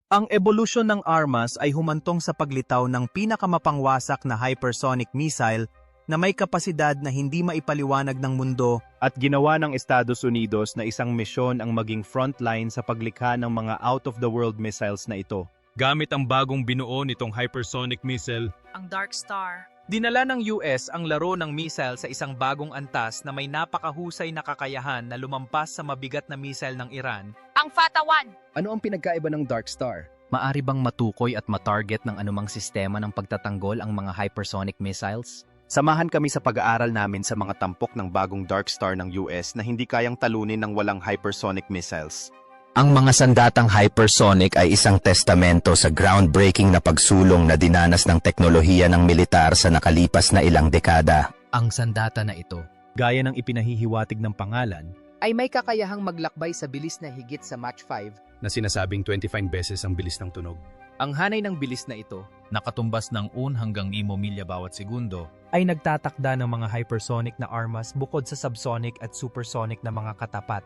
Ang ebolusyon ng armas ay humantong sa paglitaw ng pinakamapangwasak na hypersonic missile na may kapasidad na hindi maipaliwanag ng mundo at ginawa ng Estados Unidos na isang misyon ang maging frontline sa paglikha ng mga out-of-the-world missiles na ito. Gamit ang bagong binuo nitong hypersonic missile, ang Dark Star. dinala ng US ang laro ng missile sa isang bagong antas na may napakahusay na kakayahan na lumampas sa mabigat na missile ng Iran. Ang Fatawan. Ano ang pinagkaiba ng Dark Star? Maari bang matukoy at matarget ng anumang sistema ng pagtatanggol ang mga hypersonic missiles? Samahan kami sa pag-aaral namin sa mga tampok ng bagong Dark Star ng US na hindi kayang talunin ng walang hypersonic missiles. Ang mga sandatang hypersonic ay isang testamento sa groundbreaking na pagsulong na dinanas ng teknolohiya ng militar sa nakalipas na ilang dekada. Ang sandata na ito, Gaya ng ipinahihiwatig ng pangalan, Ay may kakayahang maglakbay sa bilis na higit sa Mach 5. na sinasabing 25 beses ang bilis ng tunog. Ang hanay ng bilis na ito, nakatumbas ng 1 hanggang 5 milya bawat segundo, ay nagtatakda ng mga hypersonic na armas bukod sa subsonic at supersonic na mga katapat.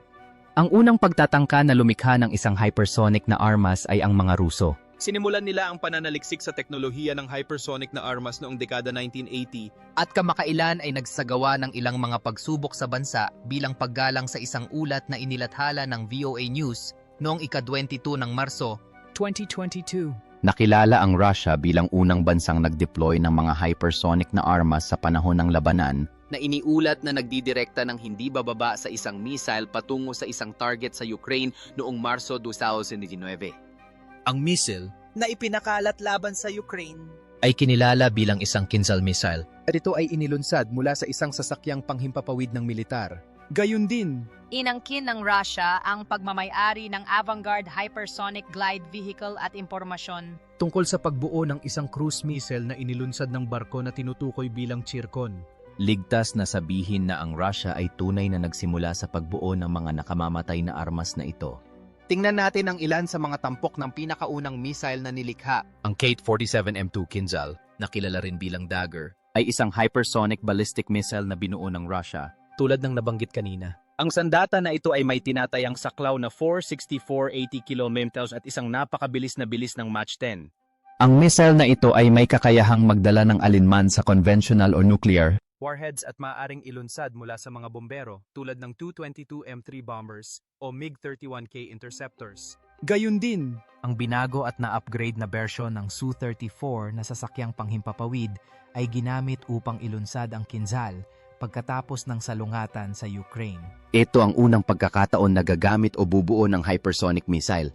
ang unang pagtatangka na lumikha ng isang hypersonic na armas ay ang mga Ruso. Sinimulan nila ang pananaliksik sa teknolohiya ng hypersonic na armas noong dekada 1980. at kamakailan ay nagsagawa ng ilang mga pagsubok sa bansa bilang paggalang sa isang ulat na inilathala ng VOA News noong ika-22 ng Marso, 2022. Nakilala ang Russia bilang unang bansang nag-deploy ng mga hypersonic na armas sa panahon ng labanan na iniulat na nagdidirekta ng hindi bababa sa isang missile patungo sa isang target sa Ukraine noong Marso 2019. Ang missile na ipinakalat laban sa Ukraine ay kinilala bilang isang Kinzhal missile. At ito ay inilunsad mula sa isang sasakyang panghimpapawid ng militar. Gayun din, Inangkin ng Russia ang pagmamayari ng Avangard Hypersonic Glide Vehicle at impormasyon. tungkol sa pagbuo ng isang cruise missile na inilunsad ng barko na tinutukoy bilang Chircon. Ligtas na sabihin na ang Russia ay tunay na nagsimula sa pagbuo ng mga nakamamatay na armas na ito. Tingnan natin ang ilan sa mga tampok ng pinakaunang missile na nilikha. Ang Kate-47M2 Kinzhal, na kilala rin bilang Dagger, ay isang hypersonic ballistic missile na binuo ng Russia. Tulad ng nabanggit kanina, ang sandata na ito ay may tinatayang saklaw na 46480 km at isang napakabilis na bilis ng Mach 10. Ang missile na ito ay may kakayahang magdala ng alinman sa conventional o nuclear, Warheads at maaaring ilunsad mula sa mga bombero tulad ng Tu-22 M3 bombers o MiG-31K interceptors. Gayun din, ang binago at na-upgrade na bersyon ng Su-34 na sasakyang panghimpapawid ay ginamit upang ilunsad ang Kinzhal pagkatapos ng salungatan sa Ukraine. Ito ang unang pagkakataon na gagamit o bubuo ng hypersonic missile.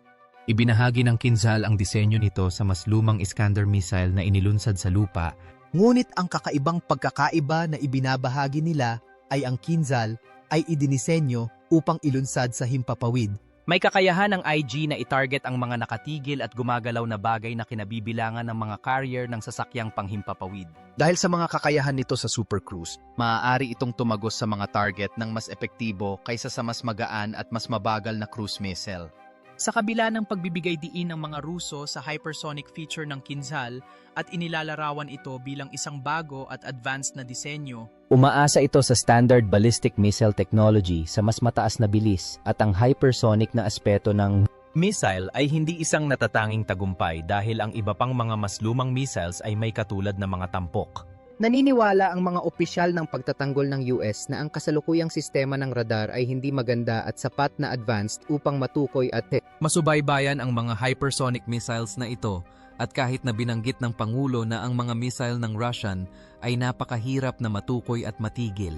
Ibinahagi ng Kinzhal ang disenyo nito sa mas lumang Iskander missile na inilunsad sa lupa. Ngunit ang kakaibang pagkakaiba na ibinabahagi nila ay ang Kinzhal ay idinisenyo upang ilunsad sa himpapawid. may kakayahan ng IG na itarget ang mga nakatigil at gumagalaw na bagay na kinabibilangan ng mga carrier ng sasakyang panghimpapawid. Dahil sa mga kakayahan nito sa Super Cruise, Maaari itong tumagos sa mga target ng mas epektibo kaysa sa mas magaan at mas mabagal na cruise missile. Sa kabila ng pagbibigay diin ng mga Ruso sa hypersonic feature ng Kinzhal at inilalarawan ito bilang isang bago at advanced na disenyo, Umaasa ito sa standard ballistic missile technology sa mas mataas na bilis at ang hypersonic na aspeto ng missile ay hindi isang natatanging tagumpay dahil ang iba pang mga mas lumang missiles ay may katulad na mga tampok. naniniwala ang mga opisyal ng pagtatanggol ng US na ang kasalukuyang sistema ng radar ay hindi maganda at sapat na advanced upang matukoy at Masubaybayan ang mga hypersonic missiles na ito at kahit na binanggit ng Pangulo na ang mga missile ng Russian ay napakahirap na matukoy at matigil.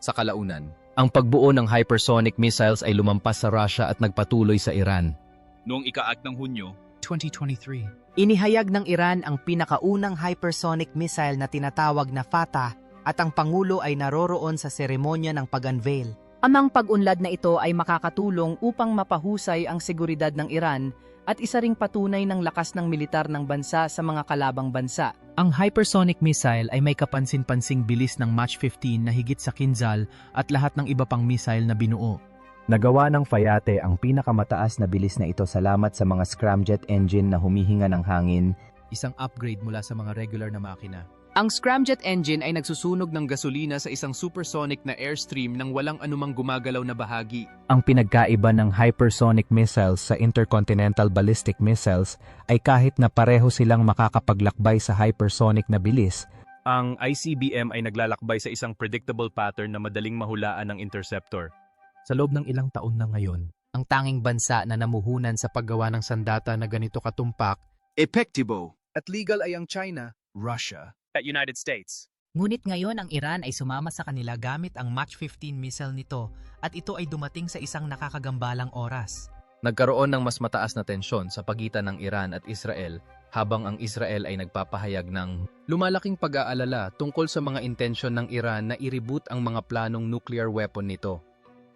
sa kalaunan. Ang pagbuo ng hypersonic missiles ay lumampas sa Russia at nagpatuloy sa Iran. Noong ika-8 ng Hunyo, 2023. Inihayag ng Iran ang pinakaunang hypersonic missile na tinatawag na Fatah at ang Pangulo ay naroroon sa seremonya ng pag-unveil. Amang pag-unlad na ito ay makakatulong upang mapahusay ang seguridad ng Iran at isa ring patunay ng lakas ng militar ng bansa sa mga kalabang bansa. ang hypersonic missile ay may kapansin-pansing bilis ng Mach 15 na higit sa Kinzhal at lahat ng iba pang missile na binuo. Nagawa ng Fayate ang pinakamataas na bilis na ito salamat sa mga scramjet engine na humihinga ng hangin. Isang upgrade mula sa mga regular na makina. Ang scramjet engine ay nagsusunog ng gasolina sa isang supersonic na airstream nang walang anumang gumagalaw na bahagi. Ang pinagkaiba ng hypersonic missiles sa intercontinental ballistic missiles ay kahit na pareho silang makakapaglakbay sa hypersonic na bilis, Ang ICBM ay naglalakbay sa isang predictable pattern na madaling mahulaan ng interceptor. sa loob ng ilang taon na ngayon, Ang tanging bansa na namuhunan sa paggawa ng sandata na ganito katumpak Epektibo. At legal ay ang China, Russia, at United States. Ngunit ngayon ang Iran ay sumama sa kanila gamit ang Mach 15 missile nito at ito ay dumating sa isang nakakagambalang oras. Nagkaroon ng mas mataas na tensyon sa pagitan ng Iran at Israel habang ang Israel ay nagpapahayag ng lumalaking pag-aalala tungkol sa mga intensyon ng Iran na i-reboot ang mga planong nuclear weapon nito.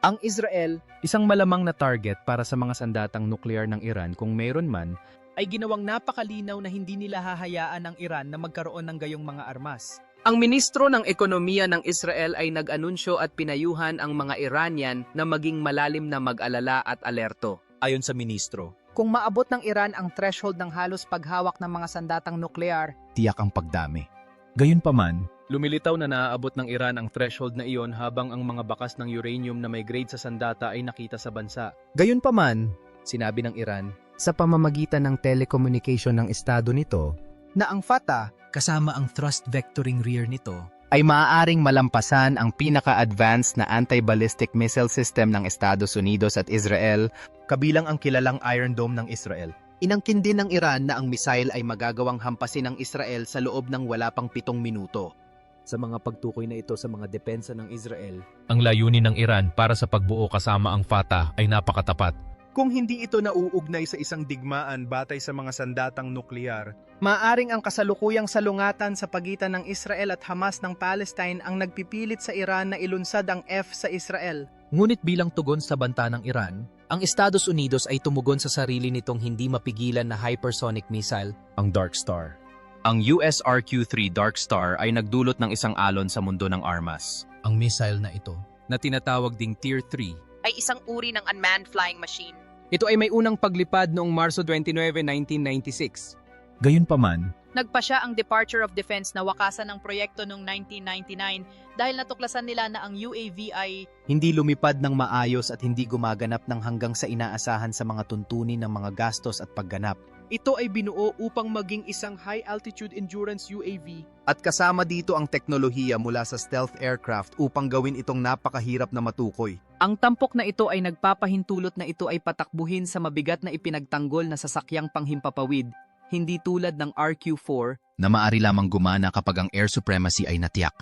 Ang Israel, isang malamang na target para sa mga sandatang nuklear ng Iran kung mayroon man, ay ginawang napakalinaw na hindi nila hahayaan ang Iran na magkaroon ng gayong mga armas. Ang ministro ng ekonomiya ng Israel ay nag-anunsyo at pinayuhan ang mga Iranian na maging malalim na mag-alala at alerto. Ayon sa ministro, Kung maabot ng Iran ang threshold ng halos paghawak ng mga sandatang nuklear, Tiyak ang pagdami. gayunpaman, lumilitaw na naaabot ng Iran ang threshold na iyon habang ang mga bakas ng uranium na may grade sa sandata ay nakita sa bansa. Gayunpaman, sinabi ng Iran, sa pamamagitan ng telecommunication ng estado nito, na ang Fatah Kasama ang thrust vectoring rear nito, Ay maaaring malampasan ang pinaka-advanced na anti-ballistic missile system ng Estados Unidos at Israel, kabilang ang kilalang Iron Dome ng Israel. Inangkin din ng Iran na ang missile ay magagawang hampasin ng Israel sa loob ng wala pang 7 minuto. sa mga pagtukoy na ito sa mga depensa ng Israel, Ang layunin ng Iran para sa pagbuo kasama ang Fatah ay napakatapat. kung hindi ito nauugnay sa isang digmaan batay sa mga sandatang nuklear, maaring ang kasalukuyang salungatan sa pagitan ng Israel at Hamas ng Palestine ang nagpipilit sa Iran na ilunsad ang F sa Israel. Ngunit bilang tugon sa banta ng Iran, ang Estados Unidos ay tumugon sa sarili nitong hindi mapigilan na hypersonic missile. Ang Dark Star. Ang US RQ-3 Dark Star ay nagdulot ng isang alon sa mundo ng armas. Ang missile na ito, Na tinatawag ding Tier 3. Ay isang uri ng unmanned flying machine. Ito ay may unang paglipad noong Marso 29, 1996. gayunpaman, Nagpa siya ang Departure of Defense na wakasan ng proyekto noong 1999 dahil natuklasan nila na ang UAV ay Hindi lumipad ng maayos at hindi gumaganap ng hanggang sa inaasahan sa mga tuntunin ng mga gastos at pagganap. Ito ay binuo upang maging isang high-altitude endurance UAV. At kasama dito ang teknolohiya mula sa stealth aircraft upang gawin itong napakahirap na matukoy. Ang tampok na ito ay nagpapahintulot na ito ay patakbuhin sa mabigat na ipinagtanggol na sasakyang panghimpapawid, hindi tulad ng RQ-4 Na maari lamang gumana kapag ang air supremacy ay natiyak.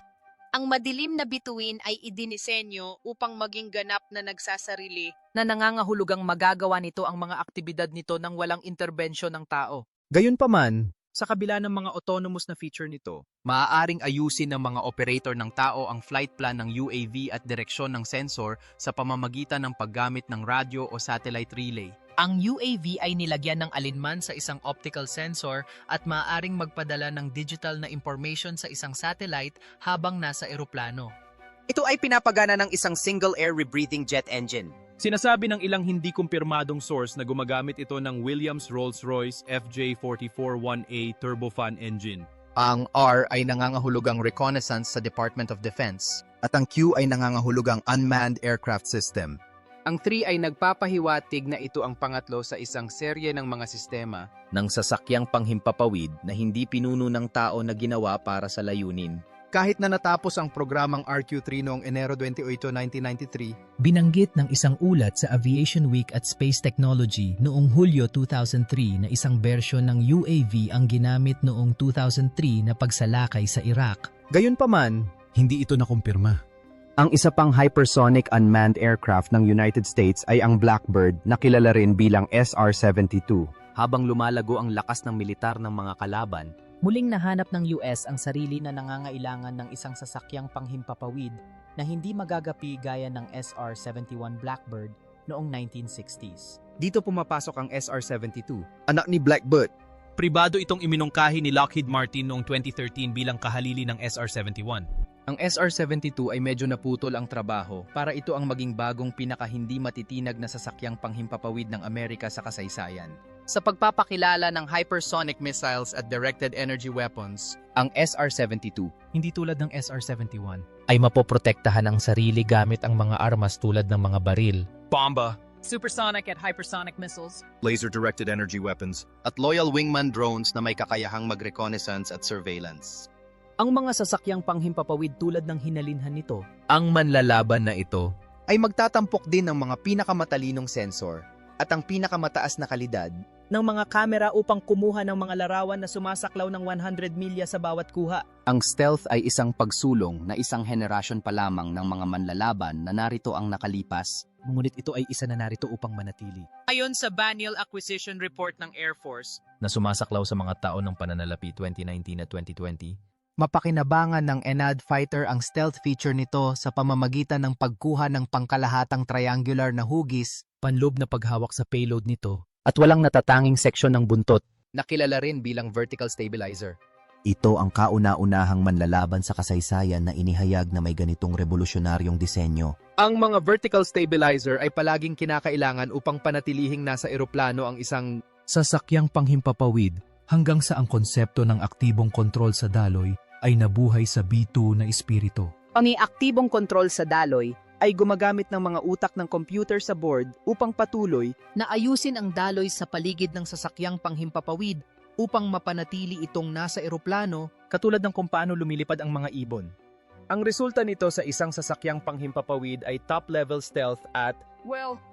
ang madilim na bituin ay idinisenyo upang maging ganap na nagsasarili. na nangangahulugang magagawa nito ang mga aktibidad nito nang walang interbensyon ng tao. Gayunpaman, sa kabila ng mga autonomous na feature nito, maaaring ayusin ng mga operator ng tao ang flight plan ng UAV at direksyon ng sensor sa pamamagitan ng paggamit ng radyo o satellite relay. ang UAV ay nilagyan ng alinman sa isang optical sensor at maaaring magpadala ng digital na information sa isang satellite habang nasa eroplano. Ito ay pinapagana ng isang single air rebreathing jet engine. Sinasabi ng ilang hindi kumpirmadong source na gumagamit ito ng Williams Rolls-Royce FJ44-1A turbofan engine. Ang R ay nangangahulugang reconnaissance sa Department of Defense at ang Q ay nangangahulugang unmanned aircraft system. Ang 3 ay nagpapahiwatig na ito ang pangatlo sa isang serye ng mga sistema Ng sasakyang panghimpapawid na hindi pinuno ng tao na ginawa para sa layunin. Kahit na natapos ang programang RQ-3 noong Enero 28, 1993, binanggit ng isang ulat sa Aviation Week at Space Technology noong Hulyo 2003 na isang bersyon ng UAV ang ginamit noong 2003 na pagsalakay sa Iraq. Gayunpaman, Hindi ito nakumpirma. ang isa pang hypersonic unmanned aircraft ng United States ay ang Blackbird na kilala rin bilang SR-72. Habang lumalago ang lakas ng militar ng mga kalaban, Muling nahanap ng US ang sarili na nangangailangan ng isang sasakyang panghimpapawid na hindi magagapi gaya ng SR-71 Blackbird noong 1960s. dito pumapasok ang SR-72. Anak ni Blackbird. Pribado itong iminungkahi ni Lockheed Martin noong 2013 bilang kahalili ng SR-71. Ang SR-72 ay medyo naputol ang trabaho para ito ang maging bagong pinaka-hindi matitinag na sasakyang panghimpapawid ng Amerika sa kasaysayan. Sa pagpapakilala ng hypersonic missiles at directed energy weapons, Ang SR-72 Hindi tulad ng SR-71, ay mapoprotektahan ang sarili gamit ang mga armas tulad ng mga baril, Bomba, Supersonic at hypersonic missiles. laser-directed energy weapons, at loyal wingman drones na may kakayahang mag-reconnaissance at surveillance. Ang mga sasakyang panghimpapawid tulad ng hinalinhan nito Ang manlalaban na ito Ay magtatampok din ng mga pinakamatalinong sensor at ang pinakamataas na kalidad ng mga kamera upang kumuha ng mga larawan na sumasaklaw ng 100 milya sa bawat kuha. Ang stealth ay isang pagsulong na isang henerasyon pa lamang ng mga manlalaban na narito ang nakalipas. Ngunit ito ay isa na narito upang manatili. Ayon sa Bannial Acquisition Report ng Air Force, na sumasaklaw sa mga taon ng pananalapi 2019 at 2020, Mapakinabangan ng Enad fighter ang stealth feature nito sa pamamagitan ng pagkuha ng pangkalahatang triangular na hugis, Panloob na paghawak sa payload nito At walang natatanging seksyon ng buntot. nakilala rin bilang vertical stabilizer. Ito ang kauna-unahang manlalaban sa kasaysayan na inihayag na may ganitong revolusyonaryong disenyo. Ang mga vertical stabilizer ay palaging kinakailangan upang panatilihing nasa eroplano ang isang Sasakyang panghimpapawid hanggang sa ang konsepto ng aktibong kontrol sa daloy ay nabuhay sa B2 na espiritu. Ang aktibong kontrol sa daloy ay gumagamit ng mga utak ng computer sa board upang patuloy na ayusin ang daloy sa paligid ng sasakyang panghimpapawid upang mapanatili itong nasa eroplano. katulad ng kung paano lumilipad ang mga ibon. Ang resulta nito sa isang sasakyang panghimpapawid ay top-level stealth at,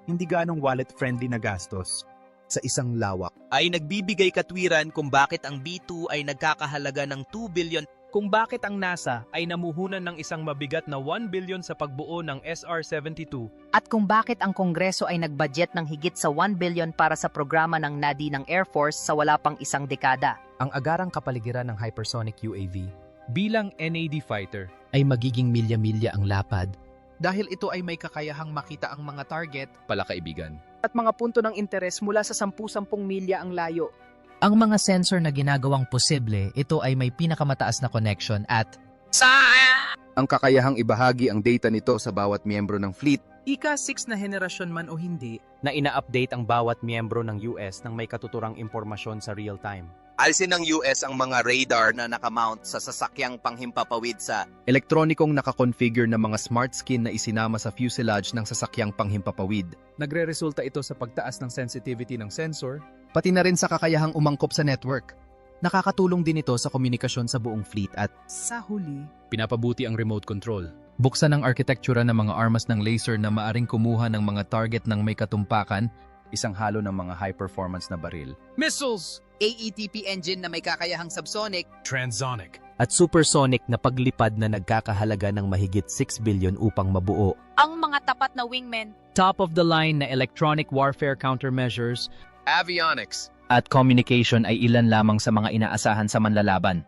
hindi ganong wallet-friendly na gastos. Sa isang lawak, Ay nagbibigay katwiran kung bakit ang B2 ay nagkakahalaga ng 2 billion. kung bakit ang NASA ay namuhunan ng isang mabigat na 1 billion sa pagbuo ng SR-72, at kung bakit ang Kongreso ay nagbudget ng higit sa 1 billion para sa programa ng NADI ng Air Force sa wala pang isang dekada. ang agarang kapaligiran ng hypersonic UAV bilang NAD fighter. ay magiging milya-milya ang lapad Dahil ito ay may kakayahang makita ang mga target, Palakaibigan. At mga punto ng interes mula sa 10-10 milya ang layo. Ang mga sensor na ginagawang posible, ito ay may pinakamataas na connection at Ang kakayahang ibahagi ang data nito sa bawat miyembro ng fleet. Ika-6 na henerasyon man o hindi, na ina-update ang bawat miyembro ng US ng may katuturang impormasyon sa real time. Alisin ng US ang mga radar na nakamount sa sasakyang panghimpapawid sa Elektronikong nakakonfigure na mga smart skin na isinama sa fuselage ng sasakyang panghimpapawid. Nagre-resulta ito sa pagtaas ng sensitivity ng sensor, Pati na rin sa kakayahang umangkop sa network. nakakatulong din ito sa komunikasyon sa buong fleet at sa huli, Pinapabuti ang remote control. Buksan ang arkitektura ng mga armas ng laser na maaring kumuha ng mga target ng may katumpakan, isang halo ng mga high-performance na baril. missiles, AETP engine na may kakayahang subsonic, Transonic. at supersonic na paglipad na nagkakahalaga ng mahigit 6 billion upang mabuo. Ang mga tapat na wingmen, Top-of-the-line na electronic warfare countermeasures Avionics. at communication ay ilan lamang sa mga inaasahan sa manlalaban.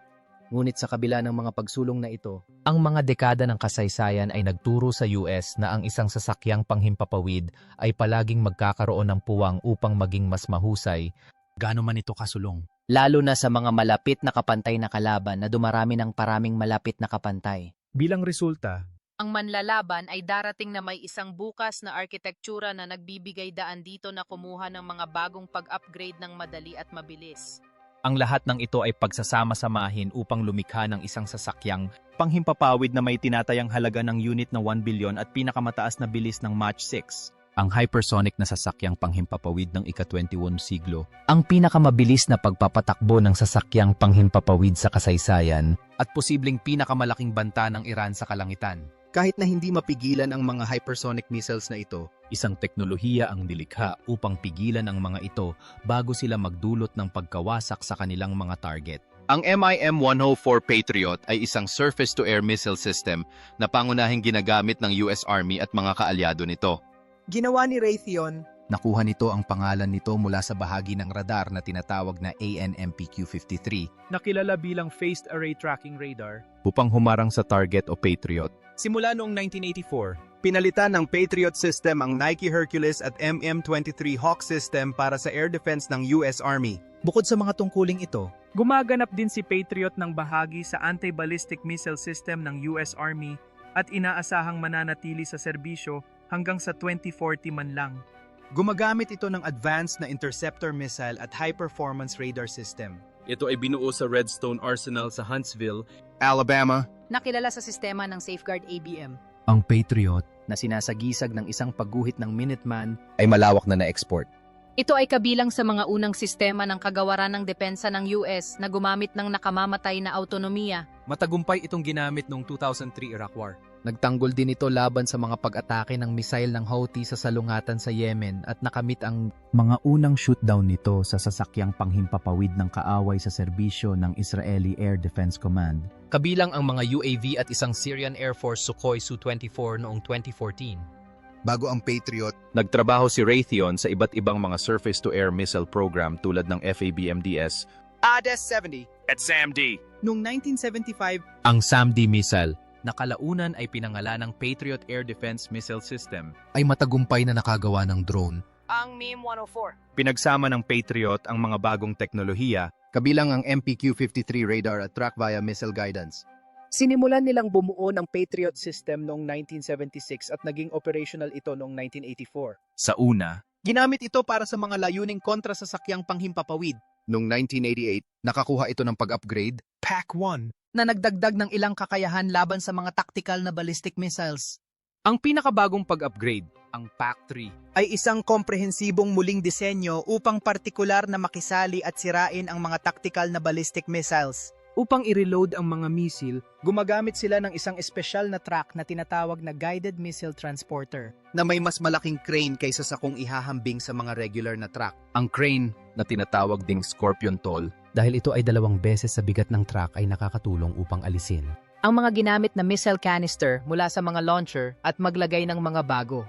Ngunit sa kabila ng mga pagsulong na ito, Ang mga dekada ng kasaysayan ay nagturo sa US na ang isang sasakyang panghimpapawid ay palaging magkakaroon ng puwang upang maging mas mahusay, gaano man ito kasulong. lalo na sa mga malapit na kapantay na kalaban na dumarami ng paraming malapit na kapantay. Bilang resulta, ang manlalaban ay darating na may isang bukas na arkitektura na nagbibigay daan dito na kumuha ng mga bagong pag-upgrade ng madali at mabilis. ang lahat ng ito ay pagsasama-samahin upang lumikha ng isang sasakyang panghimpapawid na may tinatayang halaga ng unit na 1 billion at pinakamataas na bilis ng Mach 6. Ang hypersonic na sasakyang panghimpapawid ng ika-21 siglo ang pinakamabilis na pagpapatakbo ng sasakyang panghimpapawid sa kasaysayan. at posibleng pinakamalaking banta ng Iran sa kalangitan. Kahit na hindi mapigilan ang mga hypersonic missiles na ito, Isang teknolohiya ang nilikha upang pigilan ang mga ito bago sila magdulot ng pagkawasak sa kanilang mga target. ang MIM-104 Patriot ay isang surface-to-air missile system na pangunahing ginagamit ng US Army at mga kaalyado nito. Ginawa ni Raytheon, Nakuha nito ang pangalan nito mula sa bahagi ng radar na tinatawag na ANMPQ-53 Nakilala bilang Phased Array Tracking Radar. upang humarang sa target o Patriot. Simula noong 1984, Pinalitan ng Patriot system ang Nike Hercules at MM-23 Hawk system para sa air defense ng US Army. Bukod sa mga tungkuling ito, Gumaganap din si Patriot ng bahagi sa anti-ballistic missile system ng US Army at inaasahang mananatili sa serbisyo hanggang sa 2040 man lang. Gumagamit ito ng advanced na interceptor missile at high-performance radar system. Ito ay binuo sa Redstone Arsenal sa Huntsville, Alabama. Nakilala sa sistema ng Safeguard ABM. Ang Patriot na sinasagisag ng isang pagguhit ng Minuteman, Ay malawak na na-export. Ito ay kabilang sa mga unang sistema ng kagawaran ng depensa ng US na gumamit ng nakamamatay na autonomiya. matagumpay itong ginamit noong 2003 Iraq War. Nagtanggol din ito laban sa mga pag-atake ng misail ng Houthi sa salungatan sa Yemen at nakamit ang Mga unang shootdown nito sa sasakyang panghimpapawid ng kaaway sa serbisyo ng Israeli Air Defense Command. Kabilang ang mga UAV at isang Syrian Air Force Sukhoi Su-24 noong 2014. Bago ang Patriot, Nagtrabaho si Raytheon sa iba't ibang mga surface-to-air missile program tulad ng FABMDS ADES-70 at SAMD. noong 1975. Ang SAMD missile na kalaunan ay pinangalan ng Patriot Air Defense Missile System. ay matagumpay na nakagawa ng drone. Ang MIM-104. Pinagsama ng Patriot ang mga bagong teknolohiya. kabilang ang MPQ-53 radar at track via missile guidance. Sinimulan nilang bumuo ng Patriot system noong 1976 at naging operational ito noong 1984. Sa una, ginamit ito para sa mga layuning kontra sa sakyang panghimpapawid Noong 1988, nakakuha ito ng pag-upgrade. PAC-1 na nagdagdag ng ilang kakayahan laban sa mga tactical na ballistic missiles. Ang pinakabagong pag-upgrade, ang PAC-3, Ay isang komprehensibong muling disenyo upang partikular na makisali at sirain ang mga tactical na ballistic missiles. Upang i-reload ang mga missile, gumagamit sila ng isang espesyal na truck na tinatawag na Guided Missile Transporter. Na may mas malaking crane kaysa sa kung ihahambing sa mga regular na truck. ang crane na tinatawag ding Scorpion Tall, dahil ito ay 2 beses sa bigat ng truck ay nakakatulong upang alisin. Ang mga ginamit na missile canister mula sa mga launcher at maglagay ng mga bago.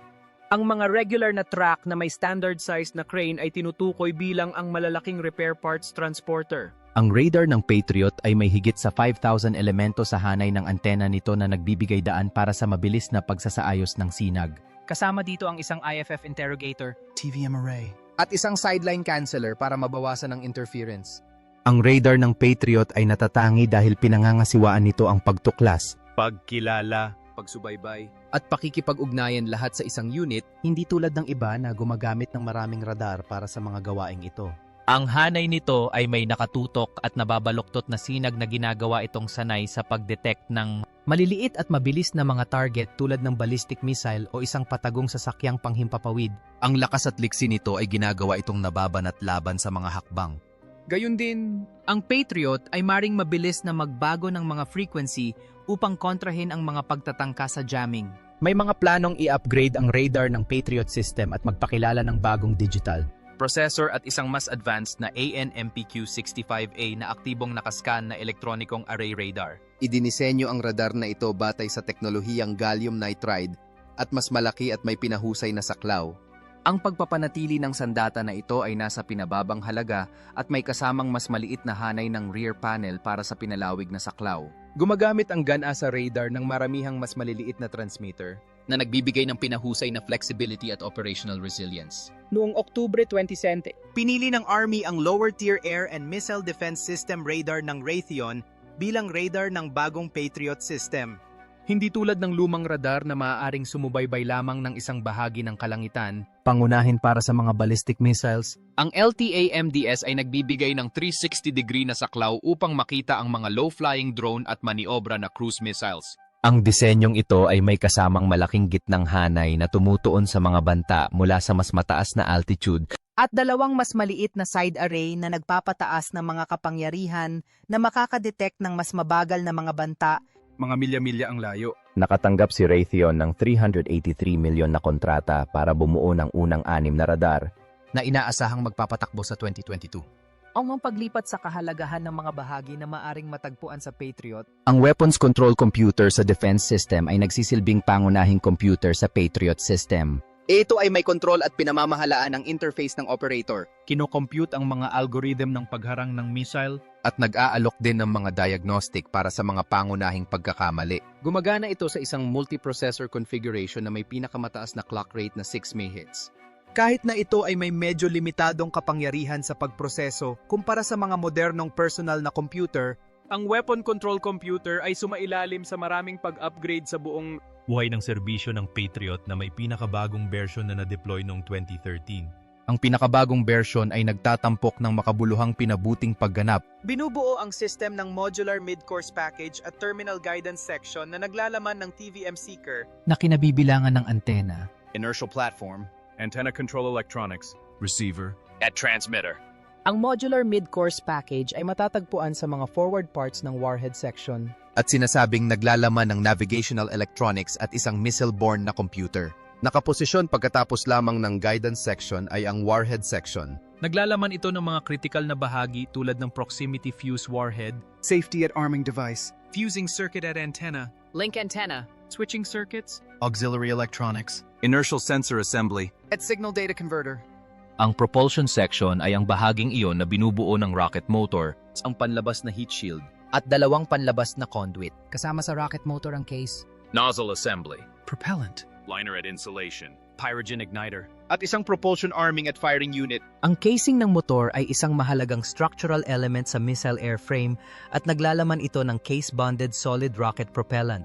Ang mga regular na truck na may standard size na crane ay tinutukoy bilang ang malalaking repair parts transporter. Ang radar ng Patriot ay may higit sa 5,000 elemento sa hanay ng antena nito na nagbibigay daan para sa mabilis na pagsasaayos ng sinag. Kasama dito ang isang IFF interrogator. TVM array. at isang sideline canceller para mabawasan ang interference. Ang radar ng Patriot ay natatangi dahil pinangangasiwaan nito ang pagtuklas, pagkilala, pagsubaybay, at pakikipag-ugnayan lahat sa isang unit, hindi tulad ng iba na gumagamit ng maraming radar para sa mga gawaing ito. Ang hanay nito ay may nakatutok at nababaluktot na sinag na ginagawa itong sanay sa pag-detect ng maliliit at mabilis na mga target tulad ng ballistic missile o isang patagong sasakyang panghimpapawid. Ang lakas at liksi nito ay ginagawa itong nababanat laban sa mga hakbang. Gayun din, Ang Patriot ay maring mabilis na magbago ng mga frequency upang kontrahin ang mga pagtatangka sa jamming. May mga planong i-upgrade ang radar ng Patriot system at magpakilala ng bagong digital processor at isang mas advanced na AN-MPQ-65A na aktibong nakascan na elektronikong array radar. Idinisenyo ang radar na ito batay sa teknolohiyang gallium nitride at mas malaki at may pinahusay na saklaw. Ang pagpapanatili ng sandata na ito ay nasa pinababang halaga at may kasamang mas maliit na hanay ng rear panel para sa pinalawig na saklaw. Gumagamit ang GAN-ASA radar ng maramihang mas maliliit na transmitter na nagbibigay ng pinahusay na flexibility at operational resilience. noong Oktubre 2020, Pinili ng Army ang Lower Tier Air and Missile Defense System radar ng Raytheon bilang radar ng bagong Patriot system. Hindi tulad ng lumang radar na maaaring sumubaybay lamang ng isang bahagi ng kalangitan, pangunahin para sa mga ballistic missiles. Ang LTA-MDS ay nagbibigay ng 360-degree na saklaw upang makita ang mga low-flying drone at maniobra na cruise missiles. Ang disenyong ito ay may kasamang malaking gitnang hanay na tumutuon sa mga banta mula sa mas mataas na altitude At dalawang mas maliit na side array na nagpapataas ng mga kapangyarihan na makakadetect ng mas mabagal na mga banta. mga milya-milya ang layo. Nakatanggap si Raytheon ng 383 milyon na kontrata para bumuo ng unang 6 na radar. Na inaasahang magpapatakbo sa 2022. Ang mga paglipat sa kahalagahan ng mga bahagi na maaring matagpuan sa Patriot. Ang weapons control computer sa defense system ay nagsisilbing pangunahing computer sa Patriot system. Ito ay may kontrol at pinamamahalaan ng interface ng operator. Kinocompute ang mga algorithm ng pagharang ng missile At nag-aalok din ng mga diagnostic para sa mga pangunahing pagkakamali. Gumagana ito sa isang multiprocessor configuration na may pinakamataas na clock rate na 6 MHz. Kahit na ito ay may medyo limitadong kapangyarihan sa pagproseso kumpara sa mga modernong personal na computer, ang weapon control computer ay sumailalim sa maraming pag-upgrade sa buong Buhay ng serbisyo ng Patriot na may pinakabagong version na na-deploy noong 2013. Ang pinakabagong version ay nagtatampok ng makabuluhang pinabuting pagganap. Binubuo ang system ng Modular Mid-Course Package at Terminal Guidance Section na naglalaman ng TVM Seeker, na kinabibilangan ng antena, Inertial platform, antenna control electronics, receiver, at transmitter. Ang Modular Mid-Course Package ay matatagpuan sa mga forward parts ng Warhead Section. At sinasabing naglalaman ng navigational electronics at isang missile-borne na computer. Nakaposisyon pagkatapos lamang ng guidance section ay ang warhead section. Naglalaman ito ng mga critical na bahagi tulad ng proximity fuse warhead, Safety at arming device. fusing circuit at antenna, Link antenna. switching circuits, Auxiliary electronics. Inertial sensor assembly. At signal data converter. Ang propulsion section ay ang bahaging iyon na binubuo ng rocket motor, ang panlabas na heat shield, At 2 panlabas na conduit. Kasama sa rocket motor ang case. Nozzle assembly. propellant, Liner at insulation. Pyrogen igniter. at isang propulsion arming at firing unit. Ang casing ng motor ay isang mahalagang structural element sa missile airframe at naglalaman ito ng case-bonded solid rocket propellant.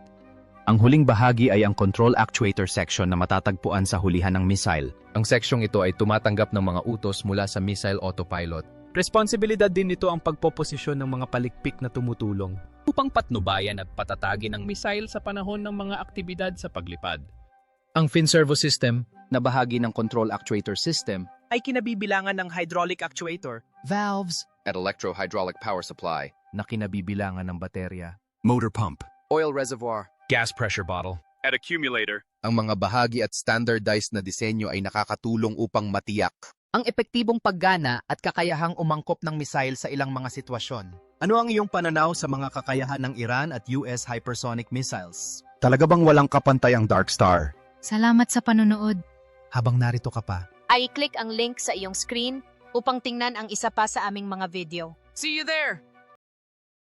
Ang huling bahagi ay ang control actuator section na matatagpuan sa hulihan ng missile. Ang seksyong ito ay tumatanggap ng mga utos mula sa missile autopilot. Responsibilidad din nito ang pagpoposisyon ng mga palikpik na tumutulong Upang patnubayan at patatagin ang missile sa panahon ng mga aktibidad sa paglipad. Ang fin-servo system Na bahagi ng control actuator system ay kinabibilangan ng hydraulic actuator, valves, At electro-hydraulic power supply. na kinabibilangan ng baterya. Motor pump. oil reservoir. Gas pressure bottle. At accumulator. Ang mga bahagi at standardized na disenyo ay nakakatulong upang matiyak. Ang epektibong paggana at kakayahang umangkop ng misail sa ilang mga sitwasyon. Ano ang iyong pananaw sa mga kakayahan ng Iran at US hypersonic missiles? Talaga bang walang kapantay ang Dark Star? Salamat sa panonood. Habang narito ka pa, Ay click ang link sa iyong screen upang tingnan ang isa pa sa aming mga video. See you there!